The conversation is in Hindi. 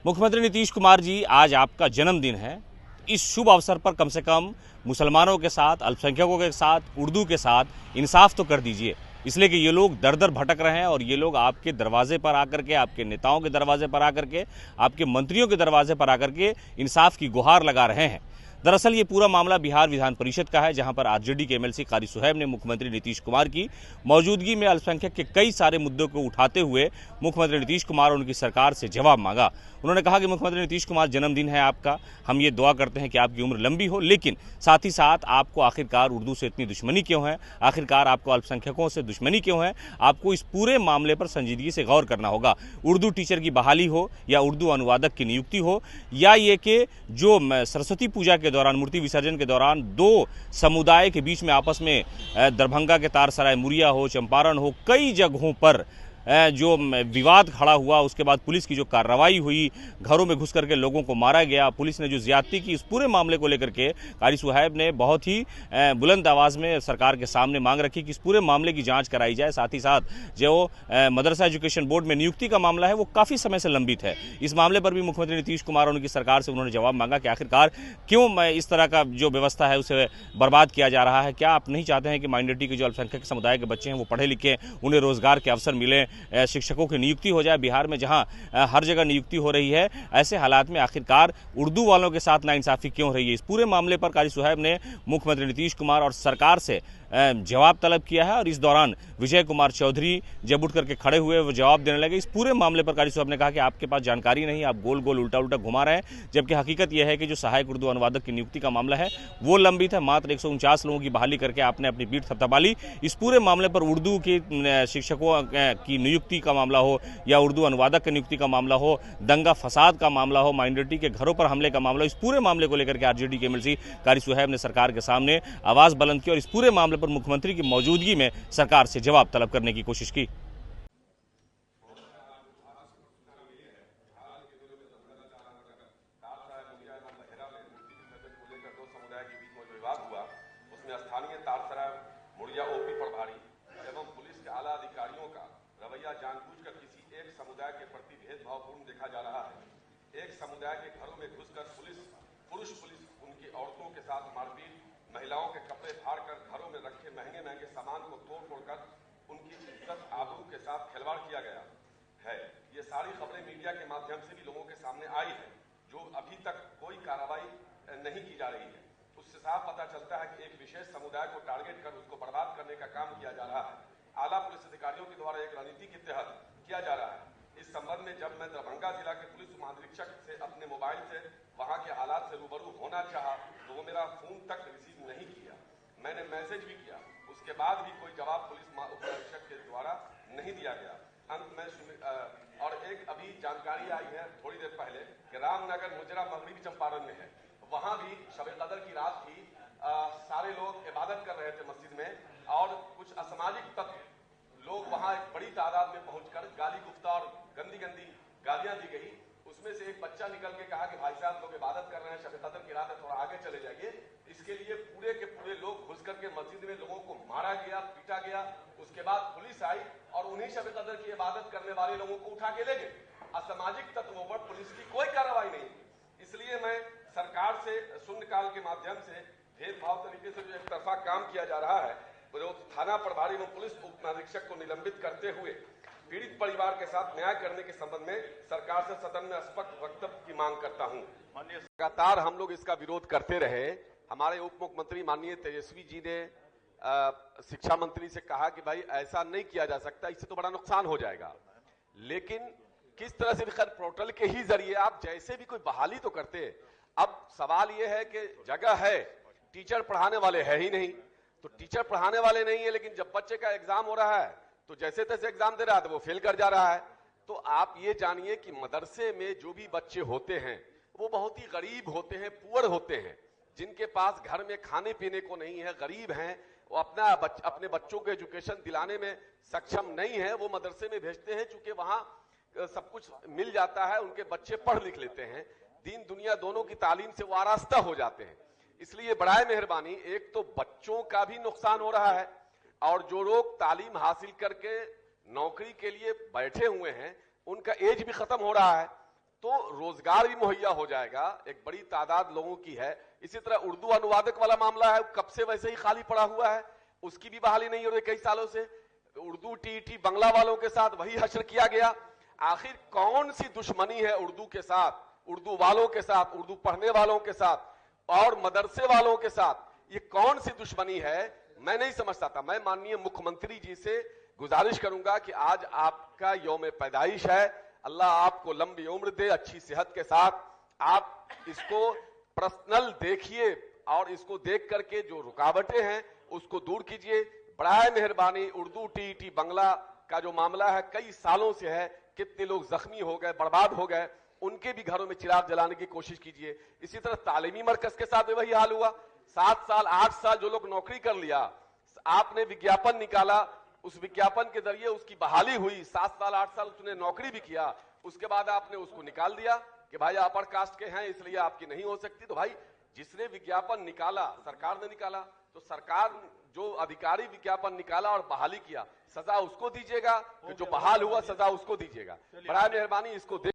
मुख्यमंत्री नीतीश कुमार जी, आज आपका जन्मदिन है। इस शुभ अवसर पर कम से कम मुसलमानों के साथ, अल्पसंख्यकों के साथ, उर्दू के साथ इंसाफ तो कर दीजिए। इसलिए कि ये लोग दर दर भटक रहे हैं और ये लोग आपके दरवाजे पर आकर के, आपके नेताओं के दरवाजे पर आकर के, आपके मंत्रियों के दरवाजे पर आकर के इंसाफ की गुहार लगा रहे हैं। दरअसल ये पूरा मामला बिहार विधान परिषद का है, जहां पर आरजेडी के एमएलसी कारी सुहैब ने मुख्यमंत्री नीतीश कुमार की मौजूदगी में अल्पसंख्यक के कई सारे मुद्दों को उठाते हुए मुख्यमंत्री नीतीश कुमार और उनकी सरकार से जवाब मांगा। उन्होंने कहा कि मुख्यमंत्री नीतीश कुमार, जन्मदिन है आपका, हम ये दुआ करते हैं कि आपकी उम्र लंबी हो, लेकिन साथ ही साथ आपको आखिरकार उर्दू से इतनी दुश्मनी क्यों है, आखिरकार आपको अल्पसंख्यकों से दुश्मनी क्यों है। आपको इस पूरे मामले पर संजीदगी से गौर करना होगा। उर्दू टीचर की बहाली हो या उर्दू अनुवादक की नियुक्ति हो, या ये कि जो सरस्वती पूजा के दौरान, मूर्ति विसर्जन के दौरान दो समुदाय के बीच में आपस में दरभंगा के तारसराय मुरिया हो, चंपारण हो, कई जगहों पर जो विवाद खड़ा हुआ, उसके बाद पुलिस की जो कार्रवाई हुई, घरों में घुस करके लोगों को मारा गया, पुलिस ने जो ज्यादती की, इस पूरे मामले को लेकर के कारी सुहैब ने बहुत ही बुलंद आवाज में सरकार के सामने मांग रखी कि इस पूरे मामले की जांच कराई जाए। साथ ही साथ जो मदरसा एजुकेशन बोर्ड में नियुक्ति का मामला है, वो काफी समय से लंबित है। इस मामले पर भी मुख्यमंत्री नीतीश कुमार और उनकी सरकार से उन्होंने जवाब मांगा कि आखिरकार क्यों इस तरह का जो व्यवस्था है उसे बर्बाद किया जा रहा है। क्या आप नहीं चाहते हैं कि माइनॉरिटी के जो अल्पसंख्यक समुदाय के बच्चे हैं वो पढ़े लिखे, उन्हें रोजगार के अवसर मिले, शिक्षकों की नियुक्ति हो जाए। बिहार में जहां हर जगह नियुक्ति हो रही है, ऐसे हालात में आखिरकार उर्दू वालों के साथ नाइंसाफी क्यों रही है। इस पूरे मामले पर कारी सुहैब ने मुख्यमंत्री नीतीश कुमार और सरकार से जवाब तलब किया है और इस दौरान विजय कुमार चौधरी जब उठ करके खड़े हुए, वो जवाब देने लगे। इस पूरे मामले पर कारी सुहैब ने कहा कि आपके पास जानकारी नहीं, आप गोल गोल उल्टा उल्टा घुमा रहे हैं, जबकि हकीकत यह है कि जो सहायक उर्दू अनुवादक की नियुक्ति का मामला है वो लंबित है। मात्र 149 लोगों की बहाली करके आपने अपनी पीठ थपथपा ली। इस पूरे मामले पर उर्दू के शिक्षकों की नियुक्ति का मामला हो या उर्दू अनुवादक की नियुक्ति का मामला हो, दंगा फसाद का मामला हो, माइनॉरिटी के घरों पर हमले का मामला हो, इस पूरे मामले को लेकर के आरजेडी के एमएलसी कारी सुहैब ने सरकार के सामने आवाज बुलंद की और इस पूरे मामले पर मुख्यमंत्री की मौजूदगी में सरकार से जवाब तलब करने की कोशिश की। स्थानीय तारसराय मुड़िया ओपी प्रभारी एवं पुलिस के आला अधिकारियों का रवैया जानबूझकर किसी एक समुदाय के प्रति भेदभावपूर्ण देखा जा रहा है। एक समुदाय के घरों में घुसकर पुरुष पुलिस उनकी औरतों के साथ मारपीट, महिलाओं के कपड़े फाड़कर घरों में रखे महंगे महंगे सामान को तोड़-फोड़ कर उनकी इज्जत आबरू के साथ खिलवाड़ किया गया है। ये सारी खबरें मीडिया के माध्यम से भी लोगों के सामने आई है, जो अभी तक कोई कार्रवाई नहीं की जा रही है। उससे साफ पता चलता है कि एक विशेष समुदाय को टारगेट कर उसको बर्बाद करने का काम किया जा रहा है। आला पुलिस अधिकारियों के द्वारा एक रणनीति के तहत किया जा रहा है। इस संबंध में जब मैं दरभंगा जिला के पुलिस महानिरीक्षक से अपने मोबाइल से वहां के हालात से रूबरू होना चाहा तो वो मेरा फोन तक रिसीव नहीं किया। मैंने मैसेज भी किया, उसके बाद भी कोई जवाब पुलिस महानिरीक्षक के द्वारा नहीं दिया गया। अंत में और एक अभी जानकारी आई है थोड़ी देर पहले कि रामनगर मुजरा मगरबी चंपारण में है, वहां भी शब-ए कदर की रात थी। सारे लोग इबादत कर रहे थे मस्जिद में और कुछ असामाजिक तत्व लोग वहां एक बड़ी तादाद में पहुंचकर गाली गुफ्ता और गंदी गंदी गालियां दी गई। उसमें से एक बच्चा निकल के कहा कि भाई साहब लोग इबादत कर रहे हैं, शब-ए कदर की रात है, थोड़ा आगे चले जाइए। इसके लिए पूरे के पूरे लोग घुस करके मस्जिद में लोगों को मारा गया, पीटा गया। उसके बाद पुलिस आई और उन्हीं शब-ए कदर की इबादत करने वाले लोगों को उठा के ले गए। असामाजिक तत्वों पर पुलिस की कोई कार्रवाई नहीं की। इसलिए मैं सरकार से शून्यकाल के माध्यम से भेदभाव तरीके से जो एक तरफा काम किया जा रहा है, जो थाना प्रभारी एवं पुलिस उप निरीक्षक को निलंबित करते हुए पीड़ित परिवार के साथ न्याय करने के संबंध में सरकार से सदन में स्पष्ट वक्तव्य की मांग करता हूं। लगातार हम लोग इसका विरोध करते रहे। हमारे उप मुख्यमंत्री माननीय तेजस्वी जी ने शिक्षा मंत्री से कहा कि भाई ऐसा नहीं किया जा सकता, इससे तो बड़ा नुकसान हो जाएगा। लेकिन किस तरह से भी पोर्टल के ही जरिए आप जैसे भी कोई बहाली तो करते। अब सवाल यह है कि जगह है, टीचर पढ़ाने वाले है ही नहीं, तो टीचर पढ़ाने वाले नहीं है, लेकिन जब बच्चे का एग्जाम हो रहा है तो जैसे तैसे एग्जाम दे रहा है तो वो फेल कर जा रहा है। तो आप ये जानिए कि मदरसे में जो भी बच्चे होते हैं वो बहुत ही गरीब होते हैं, पुअर होते हैं, जिनके पास घर में खाने पीने को नहीं है, गरीब हैं, वो अपने बच्चों को एजुकेशन दिलाने में सक्षम नहीं है। वो मदरसे में भेजते हैं, चूंकि वहां सब कुछ मिल जाता है, उनके बच्चे पढ़ लिख लेते हैं, दीन दुनिया दोनों की तालीम से वो आरास्ता हो जाते हैं। इसलिए बड़ाए मेहरबानी, एक तो बच्चों का भी नुकसान हो रहा है और जो लोग तालीम हासिल करके नौकरी के लिए बैठे हुए हैं उनका एज भी खत्म हो रहा है। तो रोजगार भी मुहैया हो जाएगा, एक बड़ी तादाद लोगों की है। इसी तरह उर्दू अनुवादक वाला मामला है, कब से वैसे ही खाली पड़ा हुआ है, उसकी भी बहाली नहीं हो रही कई सालों से। उर्दू टीईटी बांग्ला वालों के साथ वही हश्र किया गया। आखिर कौन सी दुश्मनी है उर्दू के साथ, उर्दू वालों के साथ, उर्दू पढ़ने वालों के साथ और मदरसे वालों के साथ? ये कौन सी दुश्मनी है, मैं नहीं समझता था। मैं माननीय मुख्यमंत्री जी से गुजारिश करूंगा कि आज आपका यौम पैदाइश है, अल्लाह आपको लंबी उम्र दे, अच्छी सेहत के साथ आप इसको पर्सनल देखिए और इसको देख करके जो रुकावटें हैं उसको दूर कीजिए। बराए मेहरबानी उर्दू टीईटी बांग्ला का जो मामला है कई सालों से है, कितने लोग जख्मी हो गए, बर्बाद हो गए, उनके भी घरों में चिराग जलाने की कोशिश कीजिए। इसी तरह तालीमी मरकज के साथ भी वही हाल हुआ। 7 साल 8 साल जो लोग नौकरी कर लिया, आपने विज्ञापन निकाला, उस विज्ञापन के जरिए उसकी बहाली हुई, 7 साल 8 साल उसने नौकरी भी किया, उसके बाद आपने उसको निकाल दिया कि भाई अपर कास्ट के हैं इसलिए आपकी नहीं हो सकती। तो भाई जिसने विज्ञापन निकाला, सरकार ने निकाला, तो सरकार जो अधिकारी विज्ञापन निकाला और बहाली किया, सजा उसको दीजिएगा, जो बहाल हुआ सजा उसको दीजिएगा। बराए मेहरबानी इसको